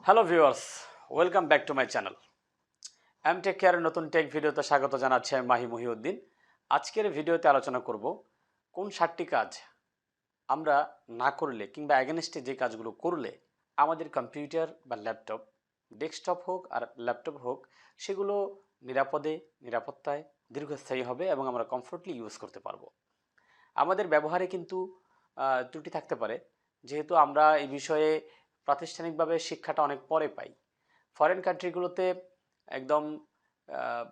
Hello viewers, welcome back to my channel. mtechcare নতুন take ভিডিওতে স্বাগত জানাচ্ছি আমি মাহি মহিউদ্দিন। আজকের ভিডিওতে আলোচনা করব কোন 7টি কাজ আমরা না করলে কিংবা অ্যাগেনস্টে যে কাজগুলো করলে আমাদের কম্পিউটার বা ল্যাপটপ, ডেস্কটপ হোক আর ল্যাপটপ হোক, সেগুলো নিরাপত্তায় দীর্ঘস্থায়ী হবে এবং আমরা কমফোর্টলি ইউজ করতে পারবো। আমাদের ব্যবহারে কিন্তু ত্রুটি থাকতে পারে, যেহেতু আমরা এই বিষয়ে প্রাতিষ্ঠানিকভাবে শিক্ষাটা অনেক পরে পাই। ফরেন কান্ট্রিগুলোতে একদম আহ,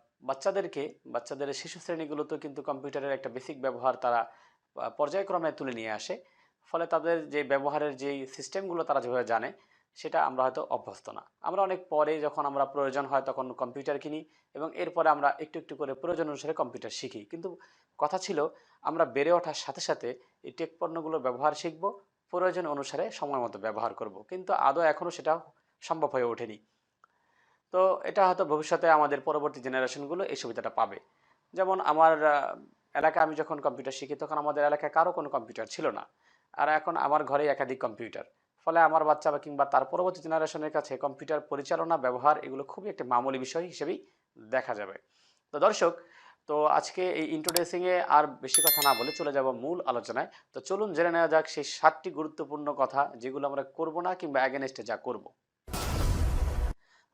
বাচ্চাদের শিশু শ্রেণীগুলোতে কিন্তু কম্পিউটারের একটা বেসিক ব্যবহার তারা পর্যায়ক্রমে তুলে নিয়ে আসে। ফলে তাদের যে ব্যবহারের যেই সিস্টেমগুলো তারা যেভাবে জানে, সেটা আমরা হয়তো অভ্যস্ত না। আমরা অনেক পরে যখন আমরা প্রয়োজন হয় তখন কম্পিউটার কিনি এবং এরপরে আমরা একটু একটু করে প্রয়োজন অনুসারে কম্পিউটার শিখি। কিন্তু কথা ছিল, আমরা বেড়ে ওঠার সাথে সাথে এই টেক পণ্যগুলোর ব্যবহার শিখব, প্রয়োজন অনুসারে সময় মতো ব্যবহার করব, কিন্তু আদৌ এখনও সেটা সম্ভব হয়ে ওঠেনি। তো এটা হয়তো ভবিষ্যতে আমাদের পরবর্তী জেনারেশনগুলো এই সুবিধাটা পাবে। যেমন আমার এলাকায় আমি যখন কম্পিউটার শিখি তখন আমাদের এলাকায় কারো কোনো কম্পিউটার ছিল না, আর এখন আমার ঘরেই একাধিক কম্পিউটার। ফলে আমার বাচ্চা বা কিংবা তার পরবর্তী জেনারেশনের কাছে কম্পিউটার পরিচালনা, ব্যবহার এগুলো খুবই একটি মামুলি বিষয় হিসেবেই দেখা যাবে। তো দর্শক, তো আজকে এই ইন্ট্রোডিউসিংয়ে আর বেশি কথা না বলে চলে যাব মূল আলোচনায়। তো চলুন জেনে নেওয়া যাক সেই 7টি গুরুত্বপূর্ণ কথা যেগুলো আমরা করব না কিংবা অ্যাগেনস্টে যা করব।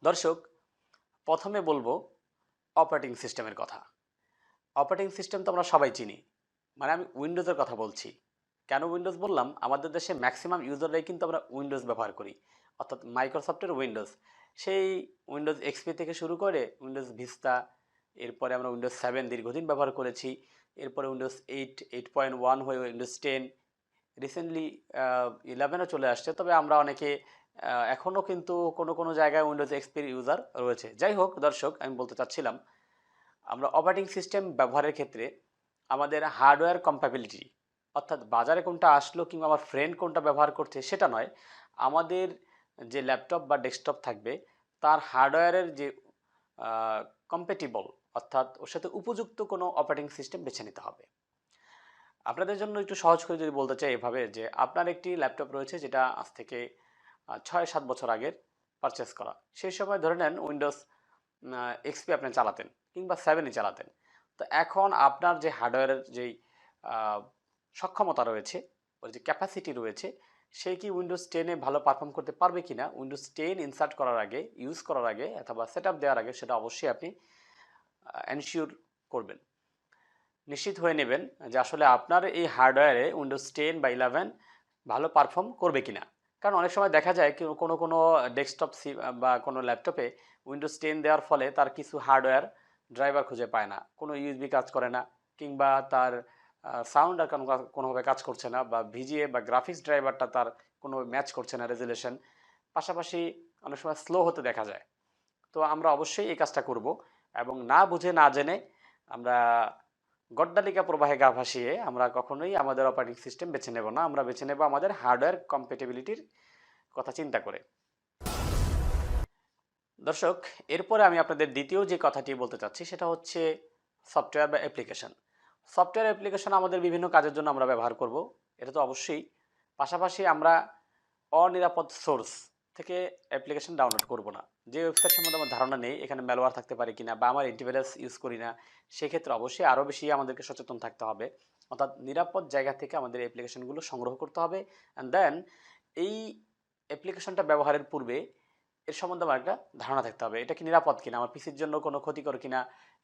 দর্শক, প্রথমে বলবো অপারেটিং সিস্টেমের কথা। অপারেটিং সিস্টেম তো আমরা সবাই চিনি, মানে আমি উইন্ডোজের কথা বলছি। কেন উইন্ডোজ বললাম? আমাদের দেশে ম্যাক্সিমাম ইউজাররাই কিন্তু আমরা উইন্ডোজ ব্যবহার করি, অর্থাৎ মাইক্রোসফটের উইন্ডোজ। সেই উইন্ডোজ এক্সপি থেকে শুরু করে উইন্ডোজ ভিস্তা, এরপরে আমরা উইন্ডোজ 7 দীর্ঘদিন ব্যবহার করেছি, এরপরে উইন্ডোজ 8.1 হয়ে উইন্ডোজ 10, রিসেন্টলি 11ও চলে আসছে। তবে আমরা অনেকে এখনও কিন্তু কোনো কোনো জায়গায় উইন্ডোজ এক্সপির ইউজার রয়েছে। যাই হোক দর্শক, আমি বলতে চাচ্ছিলাম, আমরা অপারেটিং সিস্টেম ব্যবহারের ক্ষেত্রে আমাদের হার্ডওয়্যার কম্প্যাবিলিটি, অর্থাৎ বাজারে কোনটা আসলো কিংবা আমার ফ্রেন্ড কোনটা ব্যবহার করছে সেটা নয়, আমাদের যে ল্যাপটপ বা ডেস্কটপ থাকবে তার হার্ডওয়্যারের যে কম্প্যাটিবল, অর্থাৎ ওর সাথে উপযুক্ত কোনো অপারেটিং সিস্টেম বেছে নিতে হবে। আপনাদের জন্য একটু সহজ করে যদি বলতে চাই এভাবে, যে আপনার একটি ল্যাপটপ রয়েছে যেটা আজ থেকে 6-7 বছর আগের পারচেস করা। সেই সময় ধরে নেন উইন্ডোজ এক্সপি আপনি চালাতেন কিংবা 7ই চালাতেন। তো এখন আপনার যে হার্ডওয়্যারের যেই আহ, সক্ষমতা রয়েছে, ওর যে ক্যাপাসিটি রয়েছে, সে কি উইন্ডোজ 10-এ ভালো পারফর্ম করতে পারবে কিনা উইন্ডোজ 10 ইনসার্ট করার আগে, ইউজ করার আগে অথবা সেট আপ দেওয়ার আগে, সেটা অবশ্যই আপনি এনশিওর করবেন, নিশ্চিত হয়ে নেবেন যে আসলে আপনার এই হার্ডওয়্যারে উইন্ডোজ 10 বা 11 ভালো পারফর্ম করবে কিনা। কারণ অনেক সময় দেখা যায় কি কোনো কোনো ডেস্কটপ বা কোনো ল্যাপটপে উইন্ডোজ 10 দেওয়ার ফলে তার কিছু হার্ডওয়্যার ড্রাইভার খুঁজে পায় না, কোনো ইউএসবি কাজ করে না, কিংবা তার সাউন্ড আর কোনোভাবে কাজ করছে না, বা ভিজিএ বা গ্রাফিক্স ড্রাইভারটা তার কোনো ম্যাচ করছে না রেজুলেশন, পাশাপাশি অনেক সময় স্লো হতে দেখা যায়। তো আমরা অবশ্যই এই কাজটা করব, এবং না বুঝে না জেনে আমরা গড্ডালিকা প্রবাহে গা ভাসিয়ে আমরা কখনোই আমাদের অপারেটিং সিস্টেম বেছে নেব না। আমরা বেছে নেব আমাদের হার্ডওয়্যার কম্প্যাটিবিলিটির কথা চিন্তা করে। দর্শক, এরপরে আমি আপনাদের দ্বিতীয় যে কথাটি বলতে চাচ্ছি সেটা হচ্ছে সফটওয়্যার বা অ্যাপ্লিকেশন। সফটওয়্যার অ্যাপ্লিকেশন আমাদের বিভিন্ন কাজের জন্য আমরা ব্যবহার করব, এটা তো অবশ্যই। পাশাপাশি আমরা অনিরাপদ সোর্স থেকে অ্যাপ্লিকেশন ডাউনলোড করব না। যে ওয়েবসাইট সম্বন্ধে আমার ধারণা নেই এখানে ম্যালওয়্যার থাকতে পারে কিনা, বা আমার অ্যান্টিভাইরাস ইউজ করি না, সেক্ষেত্রে অবশ্যই আরও বেশি আমাদেরকে সচেতন থাকতে হবে। অর্থাৎ নিরাপদ জায়গা থেকে আমাদের অ্যাপ্লিকেশনগুলো সংগ্রহ করতে হবে। অ্যান্ড দেন এই অ্যাপ্লিকেশনটা ব্যবহারের পূর্বে এর সম্বন্ধে আমার একটা ধারণা থাকতে হবে, এটা কি নিরাপদ কিনা, আমার পিসির জন্য কোনো ক্ষতিকর কিনা,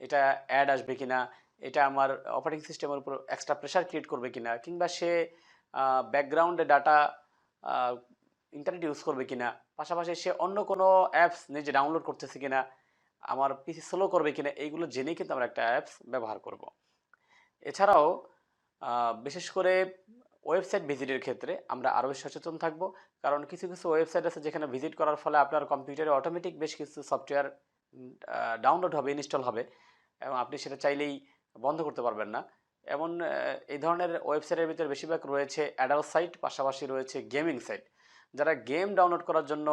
এটা অ্যাড আসবে কিনা, এটা আমার অপারেটিং সিস্টেমের উপর এক্সট্রা প্রেশার ক্রিয়েট করবে কিনা, কিংবা সে ব্যাকগ্রাউন্ডে ডাটা ইন্টারনেট ইউজ করবে কিনা, পাশাপাশি সে অন্য কোনো অ্যাপস নিজে ডাউনলোড করতেছে কিনা, আমার পিসি স্লো করবে কিনা, এইগুলো জেনেই কিন্তু আমরা একটা অ্যাপস ব্যবহার করব। এছাড়াও বিশেষ করে ওয়েবসাইট ভিজিটের ক্ষেত্রে আমরা আরও সচেতন থাকব, কারণ কিছু কিছু ওয়েবসাইট আছে যেখানে ভিজিট করার ফলে আপনার কম্পিউটারে অটোমেটিক বেশ কিছু সফটওয়্যার ডাউনলোড হবে, ইনস্টল হবে, এবং আপনি সেটা চাইলেই বন্ধ করতে পারবেন না। এমন এই ধরনের ওয়েবসাইটের ভিতরে বেশিরভাগ রয়েছে অ্যাডাল্ট সাইট, পাশাপাশি রয়েছে গেমিং সাইট। যারা গেম ডাউনলোড করার জন্য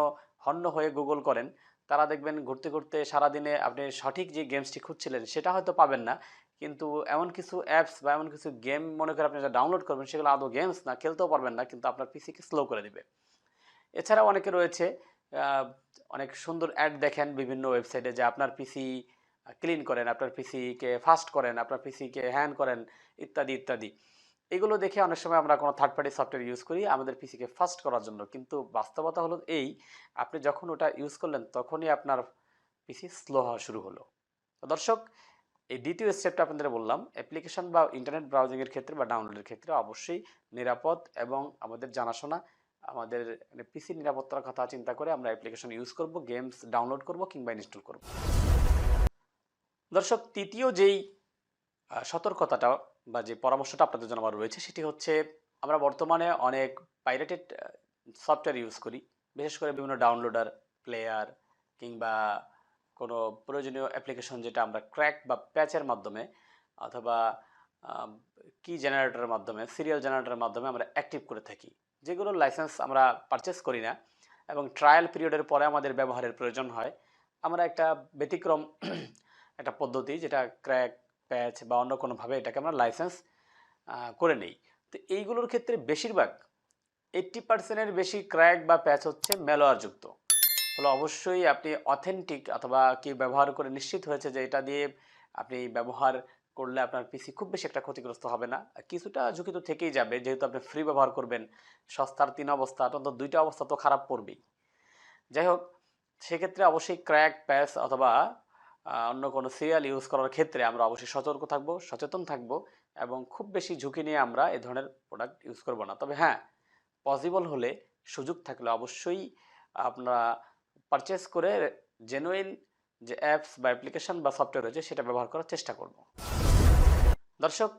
হন্য হয়ে গুগল করেন, তারা দেখবেন ঘুরতে ঘুরতে সারাদিনে আপনি সঠিক যে গেমসটি খুঁজছিলেন সেটা হয়তো পাবেন না, কিন্তু এমন কিছু অ্যাপস বা এমন কিছু গেম মনে করে আপনি যা ডাউনলোড করবেন সেগুলো আদৌ গেমস না, খেলতেও পারবেন না, কিন্তু আপনার পিসিকে স্লো করে দিবে। এছাড়াও অনেকে রয়েছে আহ, অনেক সুন্দর অ্যাড দেখেন বিভিন্ন ওয়েবসাইটে যে আপনার পিসি ক্লিন করেন, আপনার পিসিকে ফাস্ট করেন, আপনার পিসিকে হ্যান্ড করেন, ইত্যাদি ইত্যাদি। এগুলো দেখে অনেক সময় আমরা কোনো থার্ড পার্টি সফটওয়্যার ইউজ করি আমাদের পিসিকে ফাস্ট করার জন্য, কিন্তু বাস্তবতা হলো এই, আপনি যখন ওটা ইউজ করলেন তখনই আপনার পিসি স্লো হওয়া শুরু হলো। তো দর্শক, এই দ্বিতীয় স্টেপটা আপনাদের বললাম, অ্যাপ্লিকেশন বা ইন্টারনেট ব্রাউজিংয়ের ক্ষেত্রে বা ডাউনলোডের ক্ষেত্রে অবশ্যই নিরাপদ এবং আমাদের জানাশোনা, আমাদের পিসির নিরাপত্তার কথা চিন্তা করে আমরা অ্যাপ্লিকেশন ইউজ করব, গেমস ডাউনলোড করব কিংবা ইনস্টল করব। দর্শক, তৃতীয় যেই সতর্কতাটা বা যে পরামর্শটা আপনাদের জন্য আমার রয়েছে সেটি হচ্ছে, আমরা বর্তমানে অনেক পাইরেটেড সফটওয়্যার ইউজ করি, বিশেষ করে বিভিন্ন ডাউনলোডার, প্লেয়ার কিংবা কোনো প্রয়োজনীয় অ্যাপ্লিকেশন যেটা আমরা ক্র্যাক বা প্যাচের মাধ্যমে অথবা কি জেনারেটরের মাধ্যমে, সিরিয়াল জেনারেটরের মাধ্যমে আমরা অ্যাক্টিভ করে থাকি, যেগুলোর লাইসেন্স আমরা পারচেস করি না এবং ট্রায়াল পিরিয়ডের পরে আমাদের ব্যবহারের প্রয়োজন হয়। আমরা একটা ব্যতিক্রম একটা পদ্ধতি, যেটা ক্র্যাক, প্যাচ বা অন্য কোনোভাবে এটাকে আমরা লাইসেন্স করে নেই। তো এইগুলোর ক্ষেত্রে বেশিরভাগ 80%-এর বেশি ক্র্যাক বা প্যাচ হচ্ছে ম্যালওয়্যারযুক্ত। ফলে অবশ্যই আপনি অথেন্টিক অথবা কি ব্যবহার করে নিশ্চিত হয়েছে যে এটা দিয়ে আপনি ব্যবহার করলে আপনার পিসি খুব বেশি একটা ক্ষতিগ্রস্ত হবে না। কিছুটা ঝুঁকি তো থেকেই যাবে, যেহেতু আপনি ফ্রি ব্যবহার করবেন, সস্তার 3 অবস্থা, অন্তত 2টা অবস্থা তো খারাপ পড়বেই। যাই হোক, সেক্ষেত্রে অবশ্যই ক্র্যাক, প্যাচ অথবা অন্য কোনো সিরিয়াল ইউজ করার ক্ষেত্রে আমরা অবশ্যই সতর্ক থাকব, সচেতন থাকব এবং খুব বেশি ঝুঁকি নিয়ে আমরা এই ধরনের প্রোডাক্ট ইউজ করব না। তবে হ্যাঁ, পসিবল হলে, সুযোগ থাকলে অবশ্যই আমরা পারচেস করে জেনুইন যে অ্যাপস বা অ্যাপ্লিকেশন বা সফটওয়্যার রয়েছে সেটা ব্যবহার করার চেষ্টা করব। দর্শক,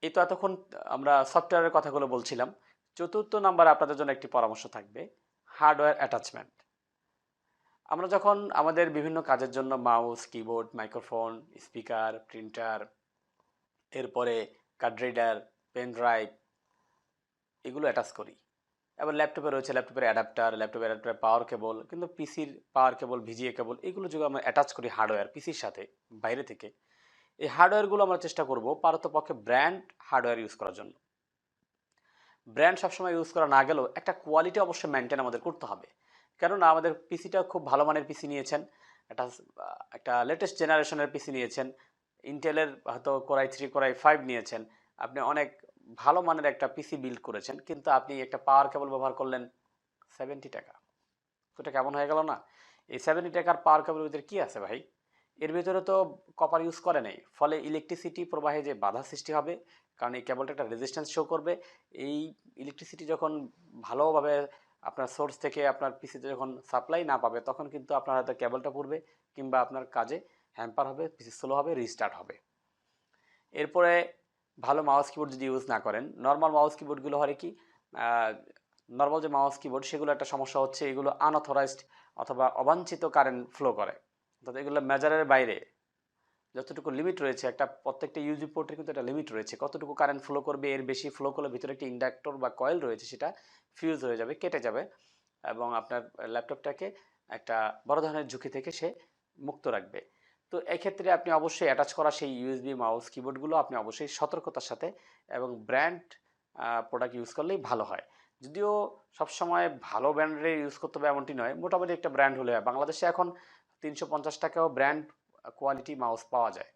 এই তো এতক্ষণ আমরা সফটওয়্যারের কথাগুলো বলছিলাম। চতুর্থ নাম্বার আপনাদের জন্য একটি পরামর্শ থাকবে, হার্ডওয়্যার অ্যাটাচমেন্ট। আমরা যখন আমাদের বিভিন্ন কাজের জন্য mouse, keyboard, microphone, speaker, printer, এরপরে কার্ড রিডার, পেন ড্রাইভ এগুলো অ্যাটাচ করি, এবার ল্যাপটপে রয়েছে ল্যাপটপের অ্যাডাপ্টার পাওয়ার কেবল, কিন্তু পিসির পাওয়ার কেবল, ভিজিএ কেবল, এগুলো যদি আমরা অ্যাটাচ করি হার্ডওয়্যার পিসির সাথে বাইরে থেকে, এই হার্ডওয়্যারগুলো আমরা চেষ্টা করব পারতপক্ষে ব্র্যান্ড হার্ডওয়্যার ইউজ করার জন্য। ব্র্যান্ড সবসময় ইউজ করা না গেলেও একটা কোয়ালিটি অবশ্যই মেনটেন আমাদের করতে হবে, কেননা আমাদের পিসিটা খুব ভালো মানের পিসি নিয়েছেন, একটা একটা লেটেস্ট জেনারেশনের পিসি নিয়েছেন, ইন্টেলের হয়তো কোরাই 3, কোরাই 5 নিয়েছেন, আপনি অনেক ভালো মানের একটা পিসি বিল্ড করেছেন, কিন্তু আপনি একটা পাওয়ার কেবল ব্যবহার করলেন 70 টাকা। তো এটা কেমন হয়ে গেল না? এই 70 টাকার পাওয়ার কেবলের ভিতরে কি আছে ভাই? এর ভিতরে তো কপার ইউজ করে নেই, ফলে ইলেকট্রিসিটি প্রবাহে যে বাধা সৃষ্টি হবে, কারণ এই কেবলটা একটা রেজিস্ট্যান্স শো করবে। এই ইলেকট্রিসিটি যখন ভালোভাবে আপনার সোর্স থেকে আপনার পিসিতে যখন সাপ্লাই না পাবে, তখন কিন্তু আপনার হয়তো কেবলটা পুড়বে কিংবা আপনার কাজে হ্যাম্পার হবে, পিসি স্লো হবে, রিস্টার্ট হবে। এরপরে ভালো মাউস কিবোর্ড যদি ইউজ না করেন, নর্মাল মাউস কিবোর্ডগুলো হয় কি, নর্মাল যে মাউস কিবোর্ড সেগুলো একটা সমস্যা হচ্ছে, এগুলো আনঅথরাইজড অথবা অবাঞ্ছিত কারেন্ট ফ্লো করে, অর্থাৎ এগুলো মেজারের বাইরে, যতটুকু লিমিট রয়েছে, একটা প্রত্যেকটা ইউজি পোর্টের কিন্তু একটা লিমিট রয়েছে কতটুকু কারেন্ট ফ্লো করবে, এর বেশি ফ্লো করলে ভিতরে একটা ইন্ডাক্টর বা কয়েল রয়েছে, সেটা ফিউজ হয়ে যাবে, কেটে যাবে এবং আপনার ল্যাপটপটাকে একটা বড় ধরনের ঝুঁকি থেকে সে মুক্ত রাখবে। তো এক্ষেত্রে আপনি অবশ্যই অ্যাটাচ করা সেই ইউএসবি মাউস কিবোর্ডগুলো আপনি অবশ্যই সতর্কতার সাথে এবং ব্র্যান্ড প্রোডাক্ট ইউজ করলেই ভালো হয়। যদিও সবসময় ভালো ব্র্যান্ডের ইউজ করতে হবে এমনটি নয়, মোটামুটি একটা ব্র্যান্ড হলে হয়। বাংলাদেশে এখন 350 টাকাও ব্র্যান্ড কোয়ালিটি মাউস পাওয়া যায়।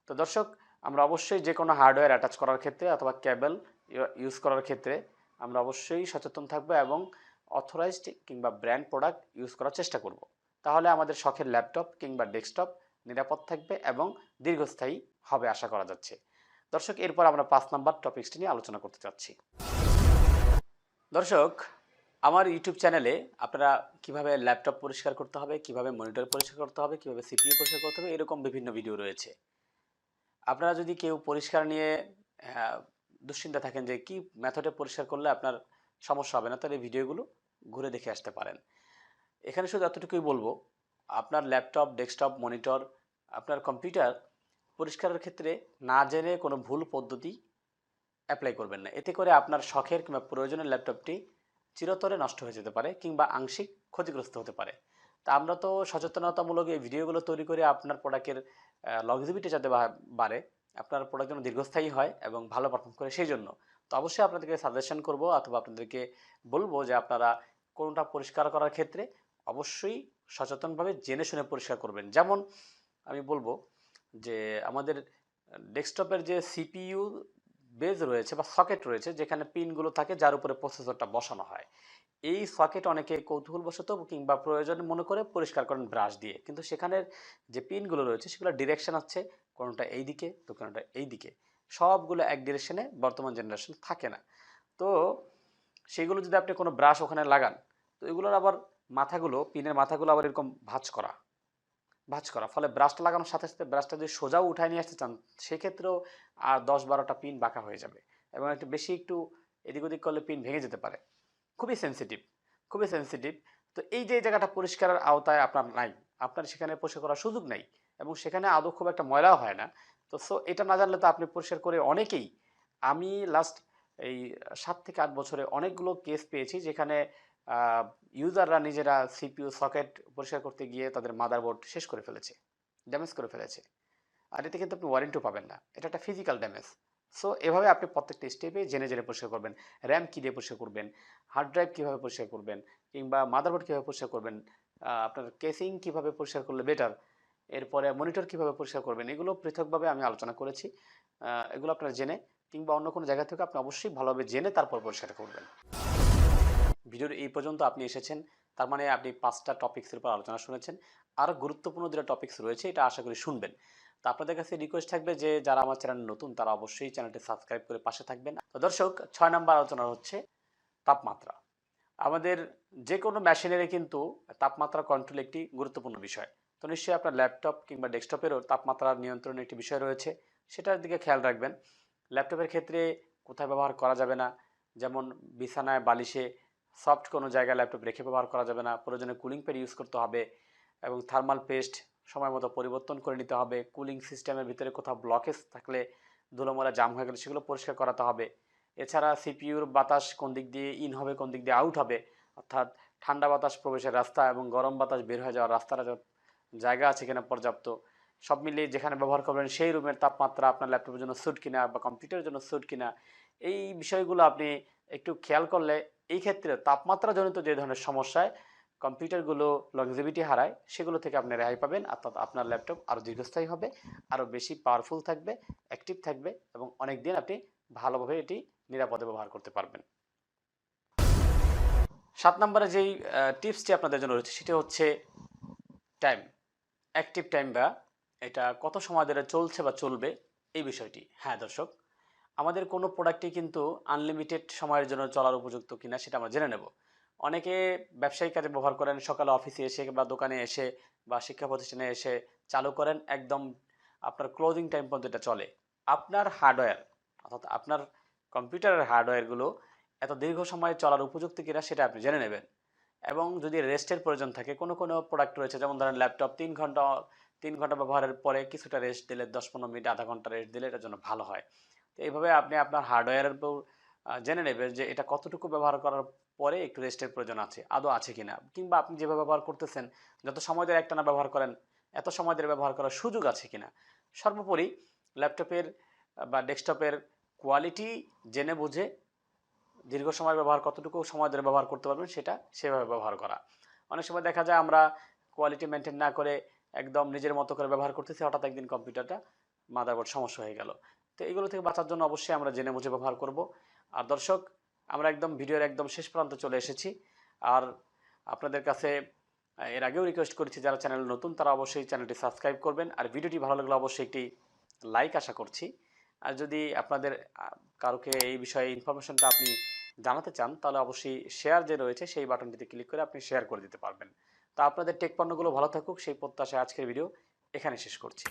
তো দর্শক, আমরা অবশ্যই যে কোনো হার্ডওয়্যার অ্যাটাচ করার ক্ষেত্রে অথবা কেবল ইউজ করার ক্ষেত্রে আমরা অবশ্যই সচেতন থাকবো এবং অথরাইজড কিংবা ব্র্যান্ড প্রোডাক্ট ইউজ করার চেষ্টা করব। তাহলে আমাদের শখের ল্যাপটপ কিংবা ডেস্কটপ নিরাপদ থাকবে এবং দীর্ঘস্থায়ী হবে আশা করা যাচ্ছে। দর্শক, এরপর আমরা 5 নম্বর টপিকসটি নিয়ে আলোচনা করতে চাচ্ছি। দর্শক, আমার ইউটিউব চ্যানেলে আপনারা কিভাবে ল্যাপটপ পরিষ্কার করতে হবে, কিভাবে মনিটর পরিষ্কার করতে হবে, কিভাবে সিপিইউ পরিষ্কার করতে হবে, এরকম বিভিন্ন ভিডিও রয়েছে। আপনারা যদি কেউ পরিষ্কার নিয়ে দুশ্চিন্তা থাকেন যে কি মেথডে পরিষ্কার করলে আপনার সমস্যা হবে না, তাহলে এই ভিডিওগুলো ঘুরে দেখে আসতে পারেন। এখানে শুধু এতটুকুই বলবো, আপনার ল্যাপটপ, ডেস্কটপ, মনিটর, আপনার কম্পিউটার পরিষ্কারের ক্ষেত্রে না জেনে কোনো ভুল পদ্ধতি অ্যাপ্লাই করবেন না। এতে করে আপনার শখের কিংবা প্রয়োজনের ল্যাপটপটি চিরতরে নষ্ট হয়ে যেতে পারে কিংবা আংশিক ক্ষতিগ্রস্ত হতে পারে। তা আমরা তো সচেতনতামূলক এই ভিডিওগুলো তৈরি করে আপনার প্রোডাক্টের লংজিভিটি যাতে বাড়ে, আপনার প্রোডাক্ট যেন দীর্ঘস্থায়ী হয় এবং ভালো পারফর্ম করে সেই জন্য। তো অবশ্যই আপনাদেরকে সাজেশন করব অথবা আপনাদেরকে বলবো যে আপনারা কোনটা পরিষ্কার করার ক্ষেত্রে অবশ্যই সচেতনভাবে জেনে শুনে পরিষ্কার করবেন। যেমন আমি বলবো যে আমাদের ডেস্কটপের যে সিপিইউ বেজ রয়েছে বা সকেট রয়েছে, যেখানে পিনগুলো থাকে যার উপরে প্রসেসরটা বসানো হয়, এই সকেট অনেকে কৌতূহলবশত কিংবা প্রয়োজন মনে করে পরিষ্কার করেন ব্রাশ দিয়ে, কিন্তু সেখানের যে পিনগুলো রয়েছে সেগুলো ডিরেকশন আছে, কোনোটা এই দিকে তো কোনোটা এই দিকে, সবগুলো এক ডিরেকশনে বর্তমান জেনারেশন থাকে না। তো সেগুলো যদি আপনি কোনো ব্রাশ ওখানে লাগান, তো এগুলোর আবার মাথাগুলো, পিনের মাথাগুলো আবার এরকম ভাঁজ করা ফলে ব্রাশটা লাগানোর সাথে সাথে ব্রাশটা যদি সোজাও উঠায় নিয়ে আসতে চান, সেক্ষেত্রেও আর 10-12টা পিন বাঁকা হয়ে যাবে, এবং একটু এদিক ওদিক করলে পিন ভেঙে যেতে পারে। খুবই সেনসিটিভ, খুবই সেনসিটিভ। তো এই যে জায়গাটা পরিষ্কারের আওতায় আপনার নাই, আপনার সেখানে পরিষ্কার করার সুযোগ নাই, এবং সেখানে আদৌ খুব একটা ময়লাও হয় না। তো এটা না জানলে তো আপনি পরিষ্কার করে অনেকেই, আমি লাস্ট এই 7 থেকে 8 বছরে অনেকগুলো কেস পেয়েছি যেখানে ইউজাররা নিজেরা সিপিইউ সকেট পরিষ্কার করতে গিয়ে তাদের মাদারবোর্ড শেষ করে ফেলেছে, ড্যামেজ করে ফেলেছে। আর এতে কিন্তু আপনি ওয়ারেন্টিও পাবেন না, এটা একটা ফিজিক্যাল ড্যামেজ। সো এভাবে আপনি প্রত্যেকটা স্টেপে জেনে জেনে পরিষ্কার করবেন। র্যাম কী দিয়ে পরিষ্কার করবেন, হার্ড ড্রাইভ কীভাবে পরিষ্কার করবেন, কিংবা মাদারবোর্ড কীভাবে পরিষ্কার করবেন, আপনার কেসিং কীভাবে পরিষ্কার করলে বেটার, এরপরে মনিটর কীভাবে পরিষ্কার করবেন, এগুলো পৃথকভাবে আমি আলোচনা করেছি। এগুলো আপনারা জেনে কিংবা অন্য কোনো জায়গা থেকে আপনি অবশ্যই ভালোভাবে জেনে তারপর পরিষ্কার করবেন। ভিডিওর এই পর্যন্ত আপনি এসেছেন, তার মানে আপনি 5টা টপিক্সের উপর আলোচনা শুনেছেন। আরও গুরুত্বপূর্ণ যেটা টপিক্স রয়েছে এটা আশা করি শুনবেন। তো আপনাদের কাছে রিকোয়েস্ট থাকবে যে যারা আমার চ্যানেল নতুন তারা অবশ্যই চ্যানেলটি সাবস্ক্রাইব করে পাশে থাকবেন। তো দর্শক, 6 নম্বর আলোচনা হচ্ছে তাপমাত্রা। আমাদের যে কোনো মেশিনেরই কিন্তু তাপমাত্রা কন্ট্রোল একটি গুরুত্বপূর্ণ বিষয়। তো নিশ্চয়ই আপনার ল্যাপটপ কিংবা ডেস্কটপেরও তাপমাত্রা নিয়ন্ত্রণের একটি বিষয় রয়েছে, সেটার দিকে খেয়াল রাখবেন। ল্যাপটপের ক্ষেত্রে কোথায় ব্যবহার করা যাবে না, যেমন বিছানায়, বালিশে, সফট কোনো জায়গায় ল্যাপটপ রেখে ব্যবহার করা যাবে না, প্রয়োজনে কুলিং প্যাড ইউজ করতে হবে, এবং থার্মাল পেস্ট সময় মতো পরিবর্তন করে নিতে হবে। কুলিং সিস্টেমের ভিতরে কোথাও ব্লকেজ থাকলে, ধুলোমলা জাম হয়ে গেলে সেগুলো পরিষ্কার করাতে হবে। এছাড়া সিপিইউর বাতাস কোন দিক দিয়ে ইন হবে, কোন দিক দিয়ে আউট হবে, অর্থাৎ ঠান্ডা বাতাস প্রবেশের রাস্তা এবং গরম বাতাস বের হয়ে যাওয়ার রাস্তাটা জায়গা আছে কিনা পর্যাপ্ত, সব মিলিয়ে যেখানে ব্যবহার করবেন সেই রুমের তাপমাত্রা আপনার ল্যাপটপের জন্য স্যুট কিনা বা কম্পিউটারের জন্য স্যুট কিনা, এই বিষয়গুলো আপনি একটু খেয়াল করলে এই ক্ষেত্রে তাপমাত্রাজনিত যে ধরনের সমস্যায় কম্পিউটারগুলো লংজিভিটি হারায়, সেগুলো থেকে আপনি রেহাই পাবেন। অর্থাৎ আপনার ল্যাপটপ আরও দীর্ঘস্থায়ী হবে, আরও বেশি পাওয়ারফুল থাকবে, অ্যাক্টিভ থাকবে, এবং অনেক দিন আপনি ভালোভাবে এটি নিরাপদে ব্যবহার করতে পারবেন। 7 নম্বরে যেই টিপসটি আপনাদের জন্য রয়েছে সেটা হচ্ছে টাইম, অ্যাক্টিভ টাইম, বা এটা কত সময় ধরে চলছে বা চলবে এই বিষয়টি। হ্যাঁ দর্শক, আমাদের কোনো প্রোডাক্টই কিন্তু আনলিমিটেড সময়ের জন্য চলার উপযুক্ত কিনা সেটা আমরা জেনে নেব। অনেকে ব্যবসায়িক কাজে ব্যবহার করেন, সকালে অফিসে এসে বা দোকানে এসে বা শিক্ষা প্রতিষ্ঠানে এসে চালু করেন, একদম আপনার ক্লোজিং টাইম পর্যন্ত এটা চলে। আপনার হার্ডওয়্যার, অর্থাৎ আপনার কম্পিউটারের হার্ডওয়্যারগুলো এত দীর্ঘ সময় চলার উপযুক্ত কিনা সেটা আপনি জেনে নেবেন। এবং যদি রেস্টের প্রয়োজন থাকে, কোনো কোনো প্রোডাক্ট রয়েছে, যেমন ধরেন ল্যাপটপ 3 ঘন্টা ব্যবহারের পরে কিছুটা রেস্ট দিলে, 10-15 মিনিট, আধা ঘন্টা রেস্ট দিলে এটার জন্য ভালো হয়। তো এইভাবে আপনি আপনার হার্ডওয়্যারের উপর জেনে নেবেন যে এটা কতটুকু ব্যবহার করার পরে একটু রেস্টের প্রয়োজন আছে, আদৌ আছে কিনা, কিংবা আপনি যেভাবে ব্যবহার করতেছেন, যত সময় ধরে একটানা ব্যবহার করেন এত সময় ধরে ব্যবহার করার সুযোগ আছে কিনা। সর্বোপরি ল্যাপটপের বা ডেস্কটপের কোয়ালিটি জেনে বুঝে দীর্ঘ সময় ব্যবহার, কতটুকু সময় ধরে ব্যবহার করতে পারবেন সেটা সেভাবে ব্যবহার করা। অনেক সময় দেখা যায় আমরা কোয়ালিটি মেনটেন না করে একদম নিজের মতো করে ব্যবহার করতেছি, হঠাৎ একদিন কম্পিউটারটা মাদারবোর্ড সমস্যা হয়ে গেল। তো এগুলো থেকে বাঁচার জন্য অবশ্যই আমরা জেনে বুঝে ব্যবহার করব। আর দর্শক, আমরা একদম ভিডিওর একদম শেষ প্রান্তে চলে এসেছি। আর আপনাদের কাছে এর আগেও রিকোয়েস্ট করেছি, যারা চ্যানেল নতুন তারা অবশ্যই চ্যানেলটি সাবস্ক্রাইব করবেন, আর ভিডিওটি ভালো লাগলে অবশ্যই একটি লাইক আশা করছি। আর যদি আপনাদের কারোকে এই বিষয়ে ইনফরমেশনটা আপনি জানাতে চান, তাহলে অবশ্যই শেয়ার যে রয়েছে সেই বাটনটিতে ক্লিক করে আপনি শেয়ার করে দিতে পারবেন। তো আপনাদের টেক পণ্যগুলো ভালো থাকুক সেই প্রত্যাশায় আজকের ভিডিও এখানে শেষ করছি।